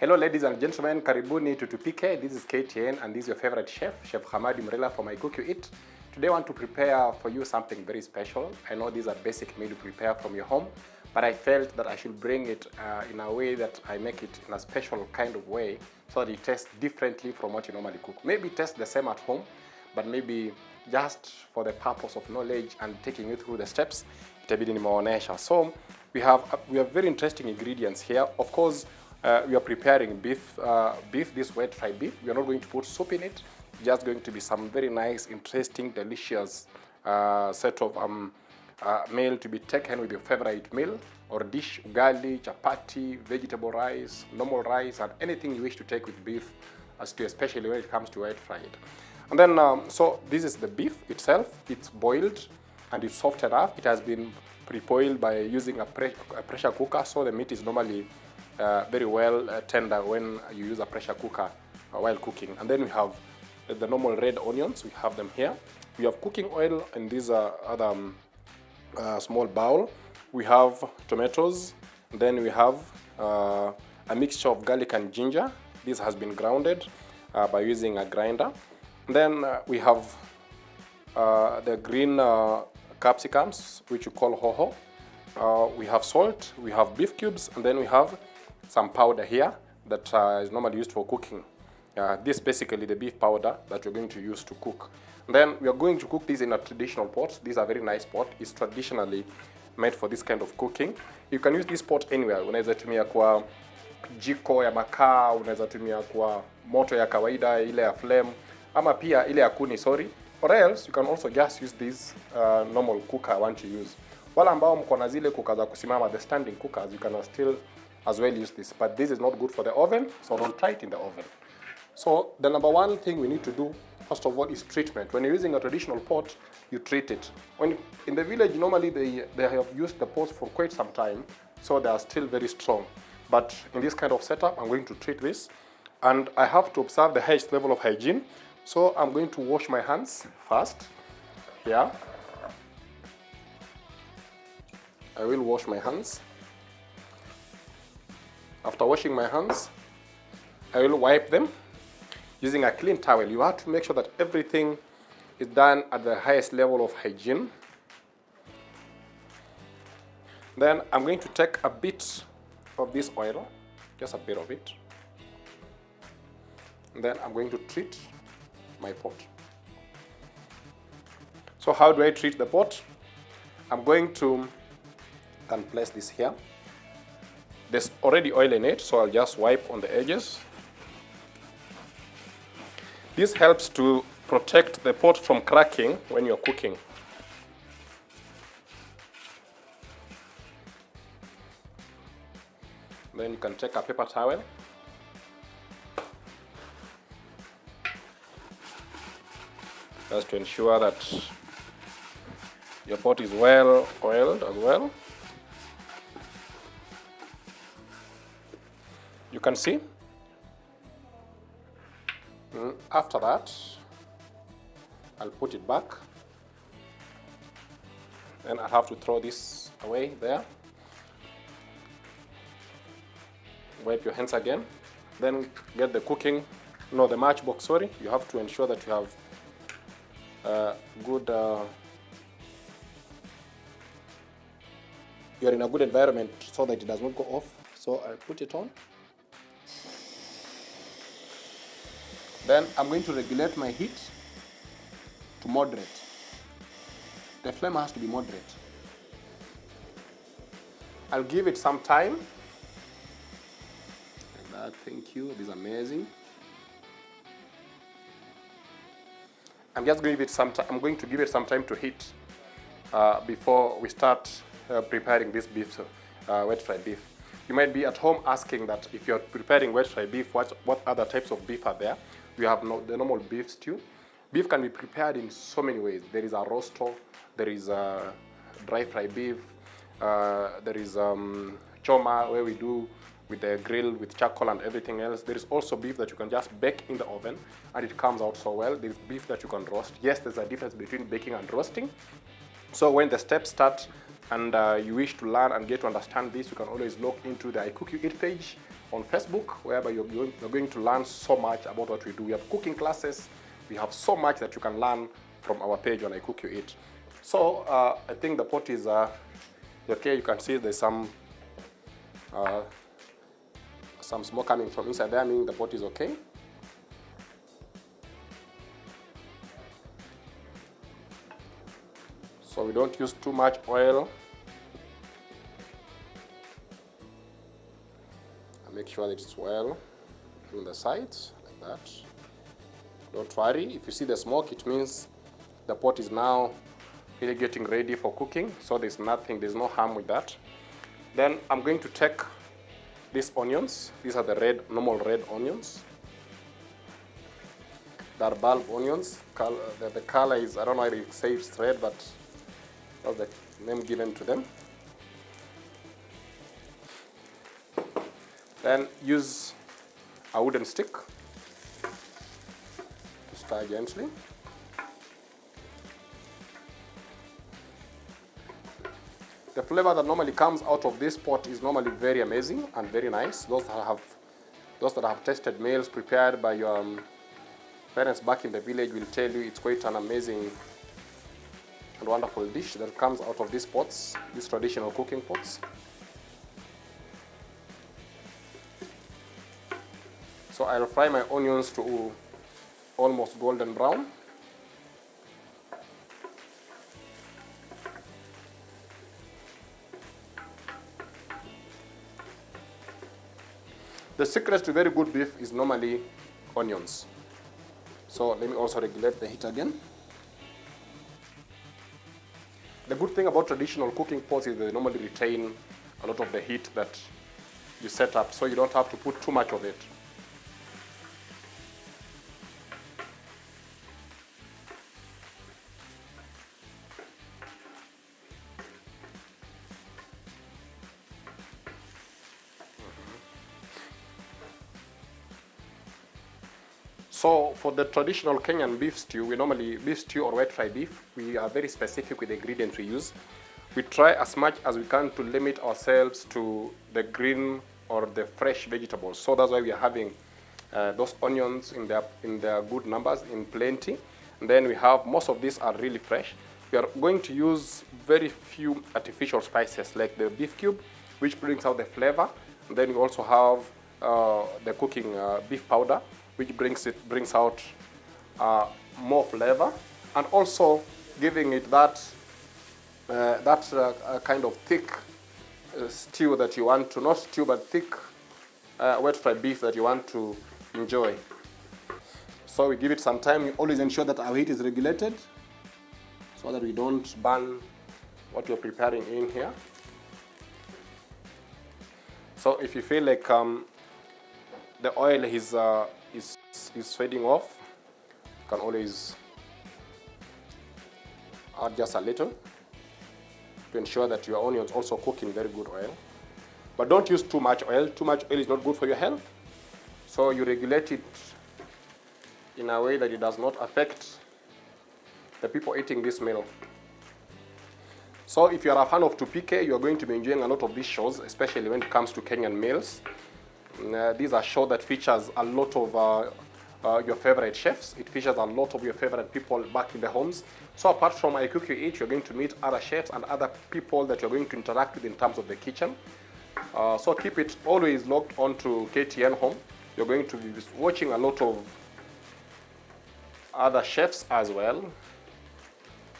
Hello ladies and gentlemen, karibuni to Tupike. This is KTN and this is your favorite chef, Chef Hamadi Mrela from I Cook You Eat. Today I want to prepare for you something very special. I know these are basic meal to prepare from your home, but I felt that I should bring it in a way that I make it in a special kind of way so that it tastes differently from what you normally cook. Maybe it tastes the same at home, but maybe just for the purpose of knowledge and taking you through the steps, itabidi nimeonesha. So we have very interesting ingredients here. Of course, we are preparing beef, this wet fried beef. We are not going to put soup in it. Just going to be some very nice, interesting, delicious set of meal to be taken with your favorite meal or dish, ugali, chapati, vegetable rice, normal rice, and anything you wish to take with beef, especially when it comes to wet fried. And then, so this is the beef itself. It's boiled and it's soft enough. It has been pre-boiled by using a pressure cooker, so the meat is normally very well tender when you use a pressure cooker while cooking. And then we have the normal red onions. We have them here. We have cooking oil in this other small bowl. We have tomatoes. Then we have a mixture of garlic and ginger. This has been grounded by using a grinder. Then we have the green capsicums, which you call hoho. We have salt, we have beef cubes, and then we have some powder here that is normally used for cooking. This is basically the beef powder that we're going to use to cook. And then we are going to cook this in a traditional pot. These are very nice pot. It's traditionally made for this kind of cooking. You can use this pot anywhere. Unaweza tumia kwa jiko ya makaa, unaweza tumia kwa moto ya kawaida ile ya flame, ama pia ile ya kuni, sorry. Or else you can also just use this normal cooker I want to use. Wala ambao mko na zile cooker za kusimama, the standing cookers, you can still as well use this. But this is not good for the oven, so don't try it in the oven. So the number one thing we need to do, first of all, is treatment. When you're using a traditional pot, you treat it. In the village, normally they have used the pots for quite some time, so they are still very strong. But in this kind of setup, I'm going to treat this. And I have to observe the highest level of hygiene. So I'm going to wash my hands first. Here. I will wash my hands. After washing my hands, I will wipe them using a clean towel. You have to make sure that everything is done at the highest level of hygiene. Then I'm going to take a bit of this oil, just a bit of it. And then I'm going to treat my pot. So how do I treat the pot? I'm going to place this here. There's already oil in it, so I'll just wipe on the edges. This helps to protect the pot from cracking when you're cooking. Then you can take a paper towel. Just to ensure that your pot is well oiled as well. You can see. After that, I'll put it back. Then I have to throw this away there. Wipe your hands again. Then get the the matchbox, sorry. You have to ensure that you have good, you're in a good environment so that it does not go off. So I'll put it on. Then I'm going to regulate my heat to moderate. The flame has to be moderate. I'll give it some time. Like that, thank you, this is amazing. I'm going to give it some time to heat before we start preparing this beef, wet fried beef. You might be at home asking that if you're preparing wet fried beef, what other types of beef are there? We have the normal beef stew. Beef can be prepared in so many ways. There is a rosto, there is a dry fried beef, there is choma where we do with the grill, with charcoal and everything else. There is also beef that you can just bake in the oven and it comes out so well. There is beef that you can roast. Yes, there's a difference between baking and roasting. So when the steps start and you wish to learn and get to understand this, you can always log into the I Cook You Eat page on Facebook, whereby you're going to learn so much about what we do. We have cooking classes. We have so much that you can learn from our page on I Cook You Eat. So I think the pot is okay. You can see there's some smoke coming from inside there, meaning the pot is okay. So we don't use too much oil. And make sure that it's well on the sides, like that. Don't worry, if you see the smoke, it means the pot is now really getting ready for cooking. So there's no harm with that. Then I'm going to take these onions. These are the normal red onions. They're bulb onions. The color is, I don't know how to say it's red, but that's the name given to them. Then use a wooden stick to stir gently. The flavor that normally comes out of this pot is normally very amazing and very nice. Those that have tasted meals prepared by your parents back in the village will tell you it's quite an amazing and wonderful dish that comes out of these pots, these traditional cooking pots. So I'll fry my onions to almost golden brown. The secret to very good beef is normally onions. So let me also regulate the heat again. The good thing about traditional cooking pots is they normally retain a lot of the heat that you set up, so you don't have to put too much of it. So for the traditional Kenyan beef stew, beef stew or wet fried beef, we are very specific with the ingredients we use. We try as much as we can to limit ourselves to the green or the fresh vegetables. So that's why we are having those onions in their good numbers, in plenty. And then we have, most of these are really fresh. We are going to use very few artificial spices like the beef cube, which brings out the flavor. And then we also have the cooking beef powder, which brings out more flavor, and also giving it that kind of thick stew that you want to, not stew, but thick wet fried beef that you want to enjoy. So we give it some time. We always ensure that our heat is regulated so that we don't burn what you're preparing in here. So if you feel like the oil is fading off, you can always add just a little to ensure that your onions also cook in very good oil. But don't use too much oil. Too much oil is not good for your health. So you regulate it in a way that it does not affect the people eating this meal. So if you are a fan of Tupike, you are going to be enjoying a lot of these shows, especially when it comes to Kenyan meals. These are shows that features a lot of your favorite chefs. It features a lot of your favorite people back in the homes. So apart from I Cook You Eat, you're going to meet other chefs and other people that you're going to interact with in terms of the kitchen. So keep it always logged on to KTN Home. You're going to be watching a lot of other chefs as well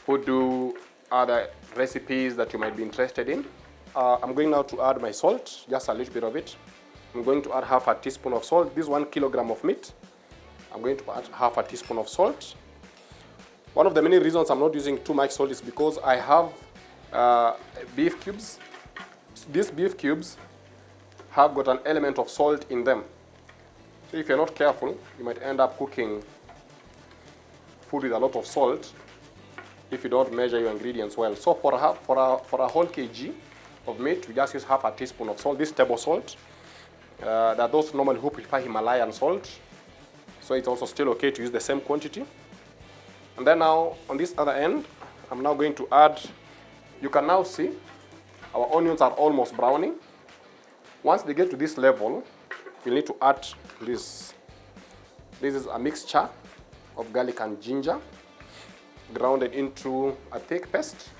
who do other recipes that you might be interested in. I'm going now to add my salt, just a little bit of it. I'm going to add half a teaspoon of salt. This is 1 kilogram of meat. I'm going to add half a teaspoon of salt. One of the many reasons I'm not using too much salt is because I have beef cubes. These beef cubes have got an element of salt in them. So if you're not careful, you might end up cooking food with a lot of salt if you don't measure your ingredients well. So for a whole kg of meat, we just use half a teaspoon of salt. This table salt. There are those normally who prefer Himalayan salt, so it's also still okay to use the same quantity. And then now on this other end, I'm now going to add, you can now see Our onions are almost browning. Once they get to this level, we need to add this. This is a mixture of garlic and ginger grounded into a thick paste.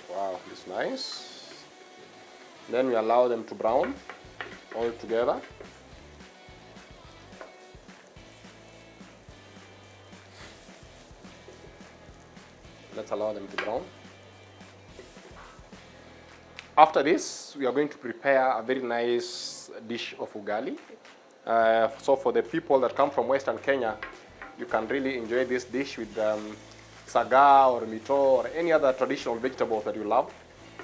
Wow, it's nice. Then we allow them to brown all together. Let's allow them to brown. After this, we are going to prepare a very nice dish of ugali. So for the people that come from Western Kenya, you can really enjoy this dish with saga or mito or any other traditional vegetables that you love.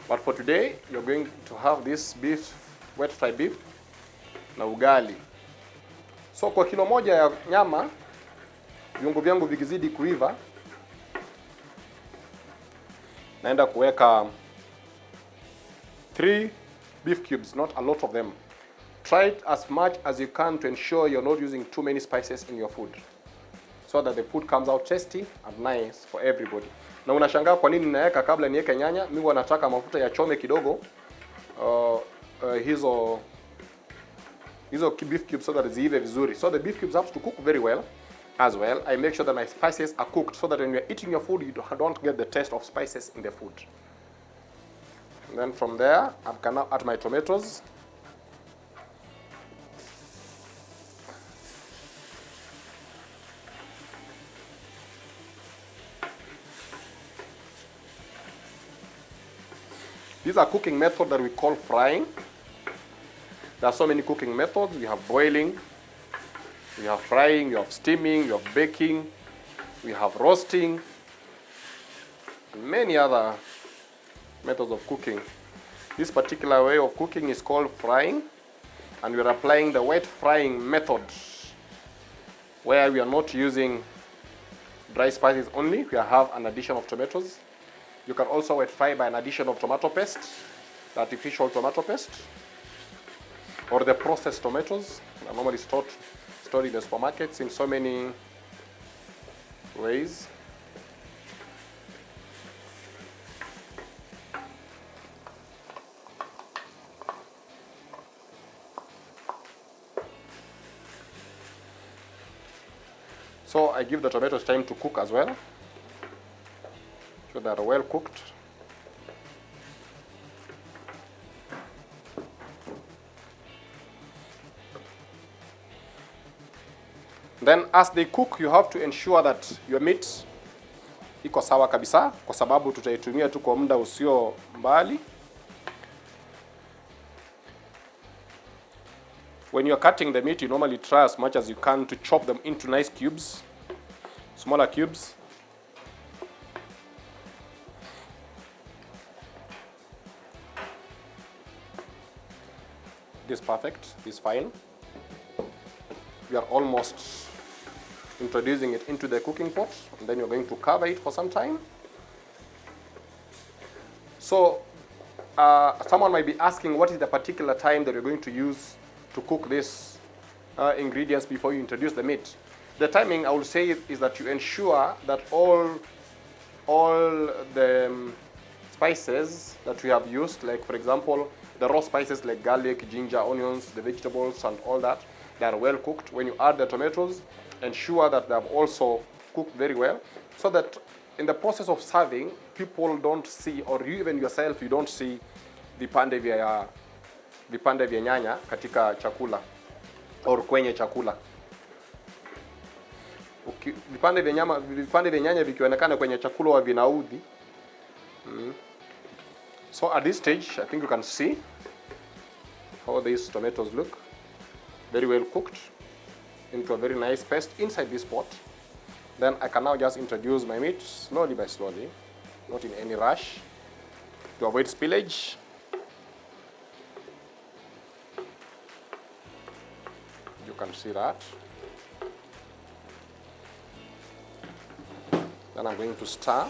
But for today, you're going to have this beef, wet fried beef na ugali. So kwa kilo moja ya nyama, viungo vyangu vikizidi kuiva, naenda kuweka 3 beef cubes, not a lot of them. Try it as much as you can to ensure you're not using too many spices in your food, so that the food comes out tasty and nice for everybody. Na unashangaa kwa nini naweka kabla niweke nyanya. Mimi huwa nataka mafuta ya chome kidogo hizo beef cubes so that ziive vizuri. So the beef cubes have to cook very well as well. I make sure that my spices are cooked so that when you're eating your food, you don't get the taste of spices in the food. And then from there, I can now add my tomatoes. These are cooking methods that we call frying. There are so many cooking methods. We have boiling, we have frying, we have steaming, we have baking, we have roasting, and many other methods of cooking. This particular way of cooking is called frying, and we are applying the wet frying method, where we are not using dry spices only. We have an addition of tomatoes. You can also wet fry by an addition of tomato paste, the artificial tomato paste, or the processed tomatoes. They are normally stored in the supermarkets in so many ways. So I give the tomatoes time to cook as well, so they are well cooked. Then as they cook, you have to ensure that your meat iko sawa kabisa, kwa sababu tutaitumia tu kwa muda usio mbali. When you're cutting the meat, you normally try as much as you can to chop them into nice cubes, smaller cubes. This is perfect, this is fine. We are almost introducing it into the cooking pot, and then you're going to cover it for some time. So someone might be asking, what is the particular time that you're going to use to cook these ingredients before you introduce the meat? The timing, I will say, is that you ensure that all the spices that we have used, like for example, the raw spices like garlic, ginger, onions, the vegetables and all that, they are well cooked. When you add the tomatoes, ensure that they have also cooked very well, so that in the process of serving, people don't see, or you even yourself, you don't see vipande vya nyanya katika chakula or kwenye chakula. Vipande vya nyanya vikionekana kwenye chakula wa vinaudhi. So at this stage, I think you can see how these tomatoes look. Very well cooked into a very nice paste inside this pot. Then I can now just introduce my meat slowly by slowly, not in any rush, to avoid spillage. You can see that. Then I'm going to stir.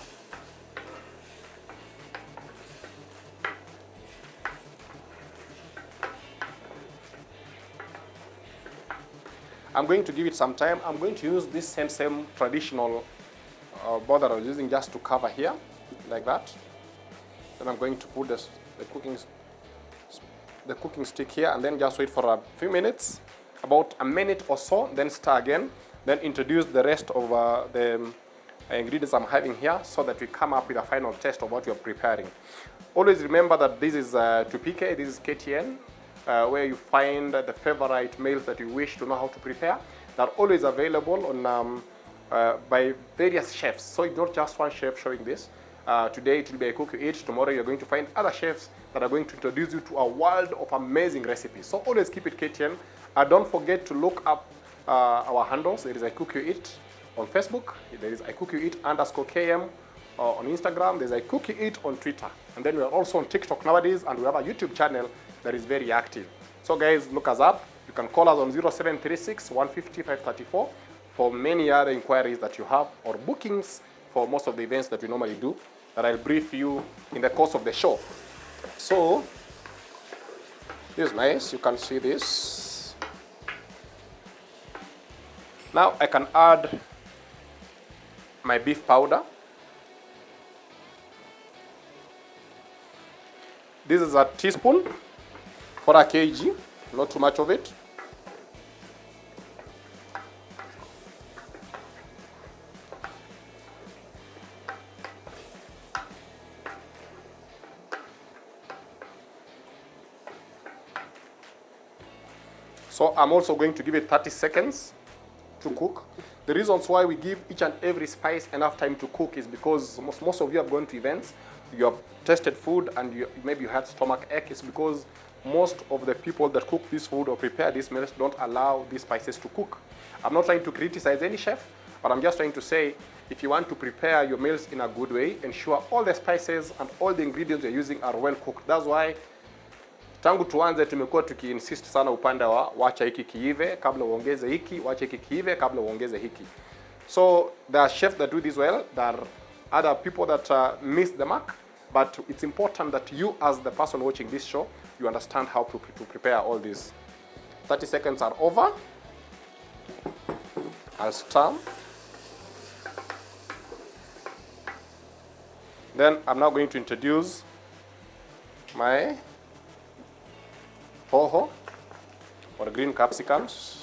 I'm going to give it some time. I'm going to use this same traditional border I was using just to cover here, like that. Then I'm going to put the cooking stick here and then just wait for a few minutes, about a minute or so, then stir again, then introduce the rest of the ingredients I'm having here so that we come up with a final taste of what you're preparing. Always remember that this is Tupike, this is KTN, where you find the favorite meals that you wish to know how to prepare. They're always available on by various chefs, so it's not just one chef showing this. Today it will be a cook you eat, tomorrow you're going to find other chefs that are going to introduce you to a world of amazing recipes. So always keep it KTN. Don't forget to look up our handles. There is a cook you eat on Facebook, there is a cook you eat _KM on Instagram, there's a cook you eat on Twitter, and then we are also on TikTok nowadays, and we have a YouTube channel that is very active. So guys, look us up. You can call us on 0736 150 534 for many other inquiries that you have, or bookings for most of the events that we normally do, that I'll brief you in the course of the show. So this is nice, you can see this. Now I can add my beef powder. This is a teaspoon for a kg, not too much of it. So I'm also going to give it 30 seconds to cook. The reasons why we give each and every spice enough time to cook is because most of you have gone to events, you have tested food, and maybe you had stomach ache. It's because most of the people that cook this food or prepare these meals don't allow these spices to cook. I'm not trying to criticize any chef, but I'm just trying to say, if you want to prepare your meals in a good way, ensure all the spices and all the ingredients you're using are well cooked. That's why tangu tuanze tumekuwa tukiinsist sana upande wa wacha hiki kiive kabla uongeze hiki, wacha hiki kiive kabla uongeze hiki. So there are chefs that do this well, there are other people that miss the mark, but it's important that you, as the person watching this show, you understand how to prepare all this. 30 seconds are over. I'll stir. Then I'm now going to introduce my hoho or green capsicums.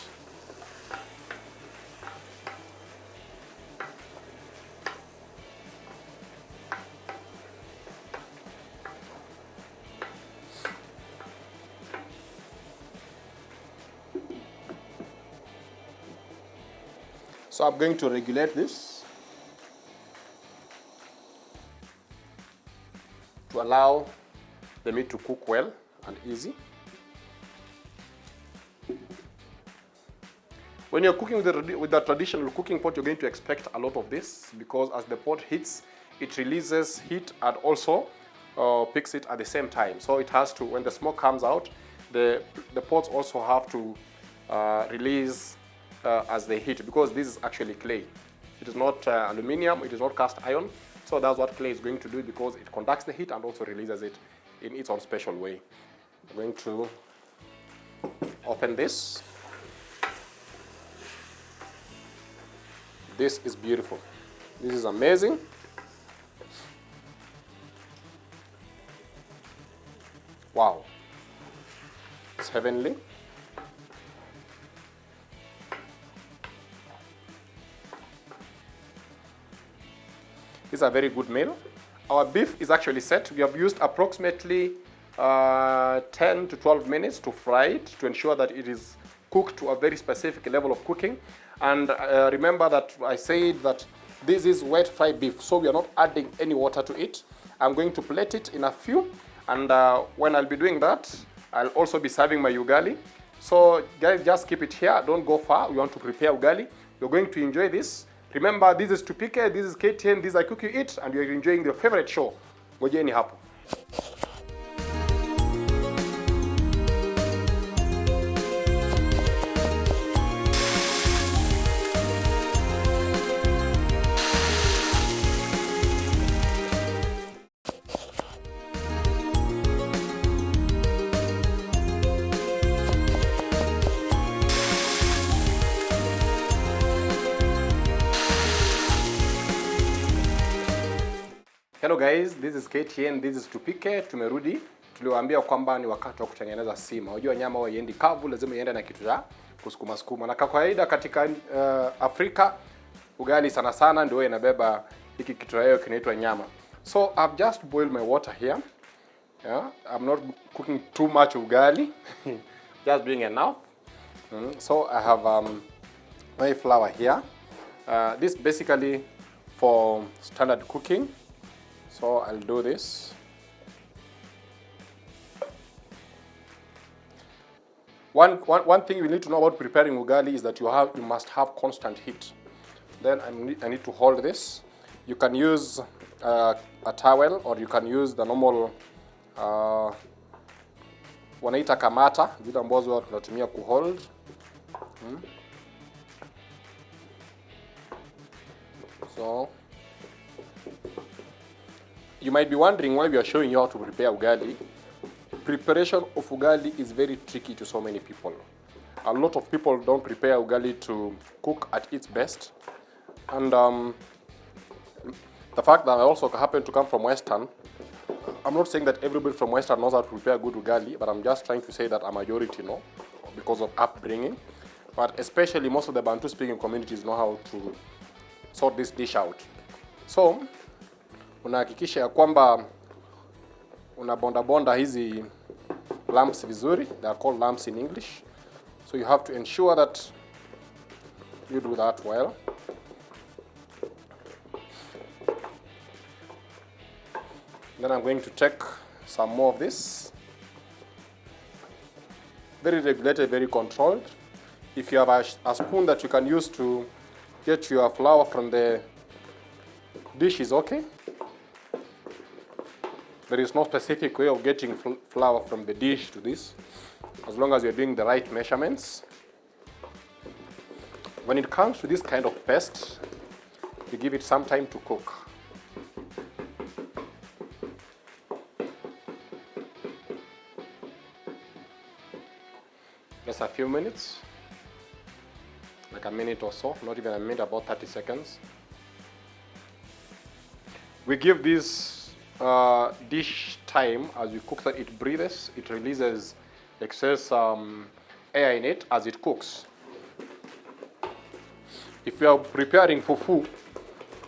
So I'm going to regulate this to allow the meat to cook well and easy. When you're cooking with the traditional cooking pot, you're going to expect a lot of this, because as the pot heats, it releases heat and also picks it at the same time. So it has to, when the smoke comes out, the pots also have to release as they heat, because this is actually clay. It is not aluminium, it is not cast iron. So that's what clay is going to do, because it conducts the heat and also releases it in its own special way. I'm going to open this. This is beautiful. This is amazing. Wow. It's heavenly. This is a very good meal. Our beef is actually set. We have used approximately 10 to 12 minutes to fry it, to ensure that it is cooked to a very specific level of cooking. And remember that I said that this is wet fried beef, so we are not adding any water to it. I'm going to plate it in a few, and when I'll be doing that, I'll also be serving my ugali. So guys, just keep it here, don't go far. We want to prepare ugali. You're going to enjoy this. Remember, this is Tupike, this is KTN, this is I Cook You Eat, and you're enjoying your favorite show. Ngojeni hapo. Hello guys, this is KTN, this is Tupike. Tumerudi. Tuliwaambia kwamba ni wakati wa kutengeneza sima. Unajua nyama huwa iendi kavu, lazima iende na kitu cha kusukuma sukuma. Na kwa kawaida katika Afrika ugali sana sana ndio inabeba hiki kitoweo kinaitwa nyama. So I've just boiled my water here. Yeah, I'm not cooking too much ugali. Just doing enough. So I have my flour here. This basically for standard cooking. So I'll do this. One thing you need to know about preparing ugali is that you must have constant heat. Then I need to hold this. You can use a towel or you can use the normal wanaita kamata, zile ambazo tunatumia kuhold. So you might be wondering why we are showing you how to prepare ugali. Preparation of ugali is very tricky to so many people. A lot of people don't prepare ugali to cook at its best. And the fact that I also happen to come from Western, I'm not saying that everybody from Western knows how to prepare good ugali, but I'm just trying to say that a majority know because of upbringing. But especially most of the Bantu speaking communities know how to sort this dish out. So unahakikisha ya kwamba unabonda hizi lumps vizuri. They are called lumps in English. So you have to ensure that you do that well. Then I'm going to take some more of this. Very regulated, very controlled. If you have a spoon that you can use to get your flour from the dish is okay. There is no specific way of getting flour from the dish to this, as long as you're doing the right measurements. When it comes to this kind of paste, you give it some time to cook. Just a few minutes, like a minute or so, not even a minute, about 30 seconds. We give this dish time as we cook, that it breathes, it releases excess air in it as it cooks. If you are preparing fufu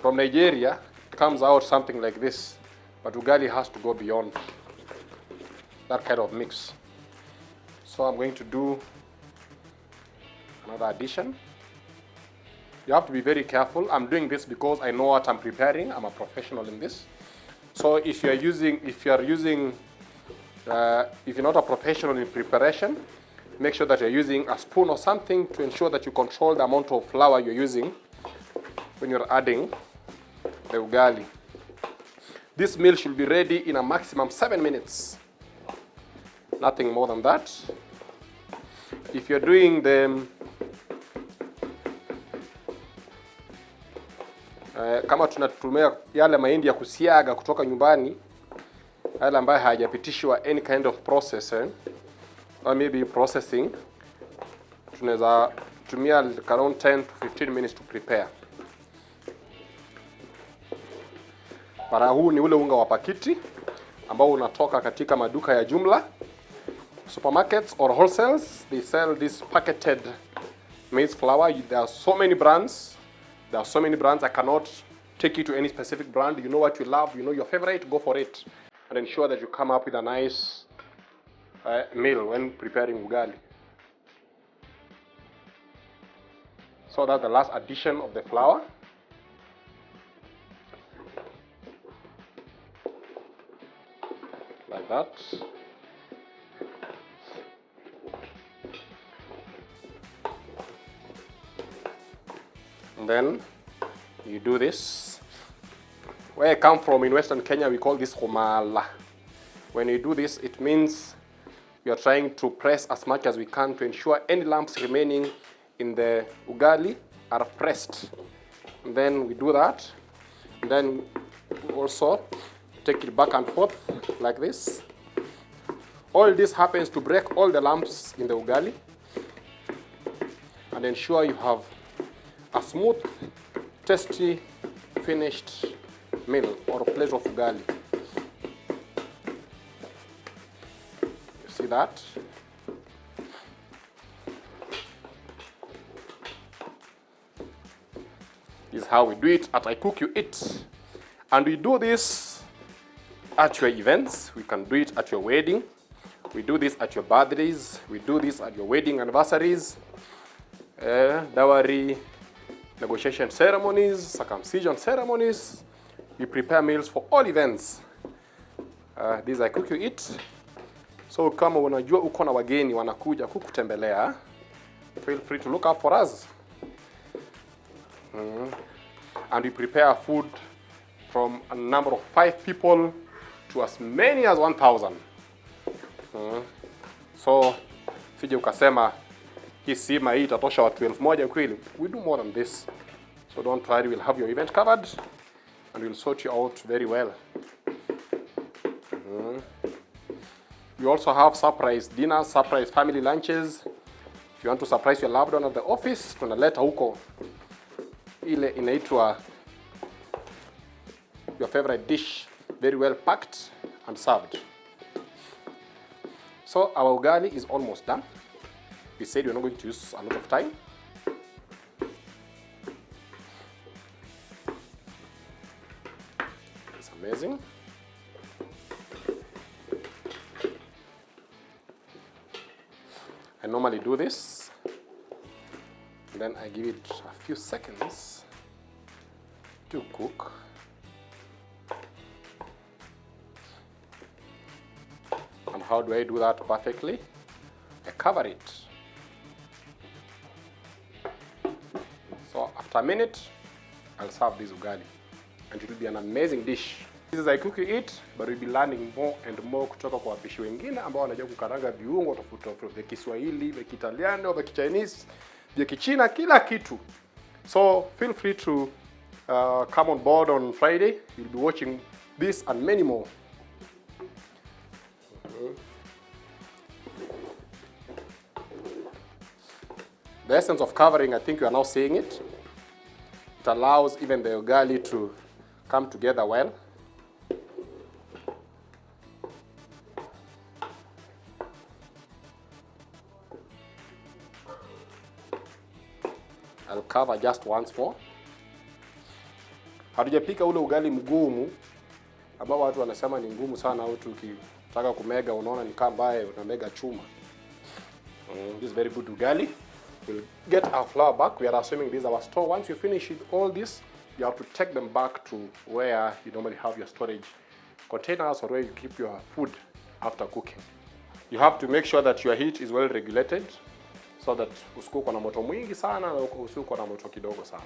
from Nigeria, it comes out something like this, but ugali has to go beyond that kind of mix. So I'm going to do another addition. You have to be very careful. I'm doing this because I know what I'm preparing. I'm a professional in this. So if you're not a professional in preparation, make sure that you're using a spoon or something to ensure that you control the amount of flour you're using when you're adding the ugali. This meal should be ready in a maximum 7 minutes. Nothing more than that. If you're doing the kama tunatumia yale mahindi ya kusiaga kutoka nyumbani, yale ambayo hayajapitishwa any kind of process or maybe processing, tunaweza tumia around 10 to 15 minutes to prepare. Para huu ni ule unga wa pakiti ambao unatoka katika maduka ya jumla, supermarkets or wholesales. They sell this packeted maize flour. There are so many brands. I cannot take you to any specific brand. You know what you love, you know your favorite, go for it. And ensure that you come up with a nice meal when preparing ugali. So that's the last addition of the flour. Like that. And then you do this. Where I come from in Western Kenya, we call this humala. When you do this, it means we are trying to press as much as we can to ensure any lumps remaining in the ugali are pressed. And then we do that. And then also take it back and forth like this. All this happens to break all the lumps in the ugali and ensure you have a smooth, tasty, finished meal or plate of ugali. You see that? This is how we do it at I Cook You Eat. And we do this at your events. We can do it at your wedding. We do this at your birthdays. We do this at your wedding anniversaries, dowry negotiation ceremonies, circumcision ceremonies. We prepare meals for all events. This is I Cook You Eat. So kama unajua uko na wageni wanakuja kukutembelea, feel free to look up for us. And we prepare food from a number of 5 people to as many as 1,000. So sije ukasema hii sima hii itatosha watu 1,000 kweli. We do more than this. So don't worry, we'll have your event covered and we'll sort you out very well. We also have surprise dinners, surprise family lunches. If you want to surprise your loved one at the office, tunaleta huko ile inaitwa your favorite dish, very well packed and served. So our ugali is almost done. We said we're not going to use a lot of time. It's amazing. I normally do this, and then I give it a few seconds to cook. And how do I do that perfectly? I cover it. So after a minute, I'll serve this ugali, and it will be an amazing dish. This is I Cook You Eat, but we'll be learning more and more kutoka kwa wapishi wengine ambao wanajua kukaranga viungo tofauti tofauti vya Kiswahili, vya Kitaliano, vya Chinese, vya Kichina, kila kitu. So feel free to come on board on Friday. You'll be watching this and many more. The essence of covering, I think you are now seeing it. It allows even the ugali to come together well. I'll cover just once more. Hatujapika ule ugali mgumu ambao watu wanasema ni ngumu sana, au tukitaka kumega unaona ni kama ambaye unamega chuma. This is very good ugali. We'll get our flour back. We are assuming this is our store. Once you finish all this, you have to take them back to where you normally have your storage containers or where you keep your food after cooking. You have to make sure that your heat is well regulated so that usikuwe na moto mwingi sana na usikuwe na moto kidogo sana.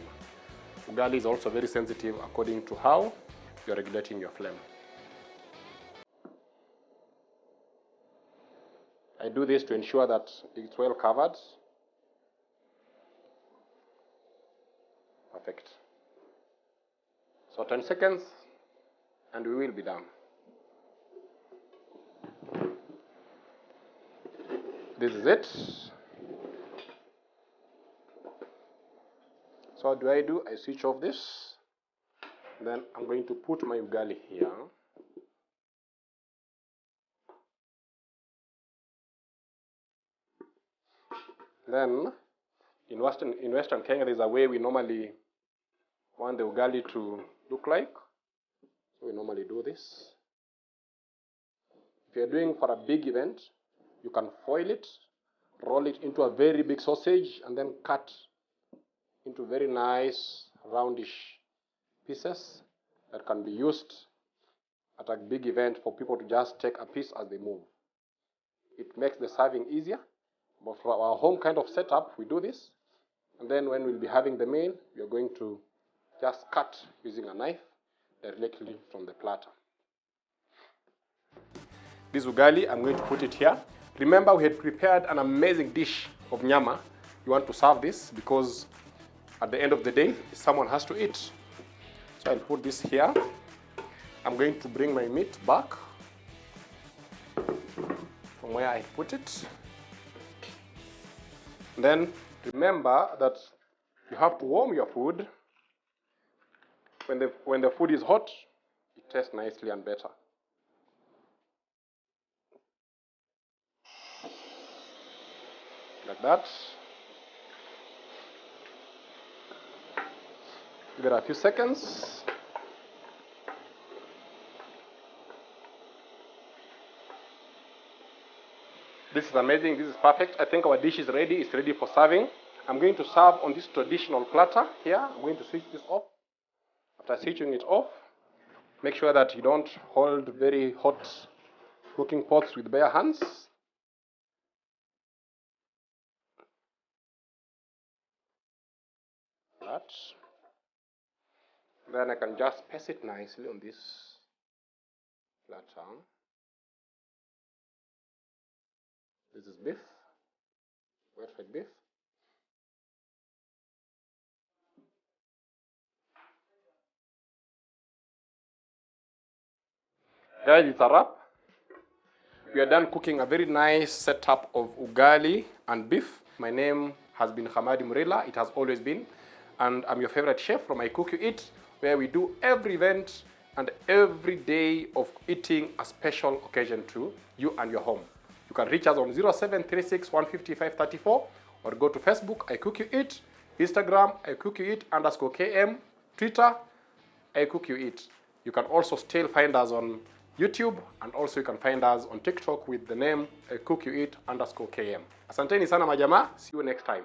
Ugali is also very sensitive according to how you're regulating your flame. I do this to ensure that it's well covered. Perfect. So 10 seconds and we will be done. This is it. So what do? I switch off this. Then I'm going to put my ugali here. Then in Western Kenya, there's a way we normally want the ugali to look like. So we normally do this. If you're doing for a big event, you can foil it, roll it into a very big sausage, and then cut into very nice roundish pieces that can be used at a big event for people to just take a piece as they move. It makes the serving easier. But for our home kind of setup, we do this. And then when we'll be having the meal, we are going to just cut using a knife directly from the platter. This ugali, I'm going to put it here. Remember, we had prepared an amazing dish of nyama. You want to serve this because at the end of the day, someone has to eat. So I'll put this here. I'm going to bring my meat back from where I put it. Then remember that you have to warm your food. When the food is hot, it tastes nicely and better. Like that. Give it a few seconds. This is amazing. This is perfect. I think our dish is ready. It's ready for serving. I'm going to serve on this traditional platter here. I'm going to switch this off. After switching it off, make sure that you don't hold very hot cooking pots with bare hands. That. Then I can just paste it nicely on this platter. This is beef, wet-fed beef. Guys, it's a wrap. We are done cooking a very nice setup of ugali and beef. My name has been Hamadi Murela. It has always been. And I'm your favorite chef from I Cook You Eat, where we do every event and every day of eating a special occasion to you and your home. You can reach us on 0736 150 534 or go to Facebook, I Cook You Eat, Instagram, I Cook You Eat _KM, Twitter, I Cook You Eat. You can also still find us on YouTube, and also you can find us on TikTok with the name I Cook You Eat _KM. Asanteni sana majama. See you next time.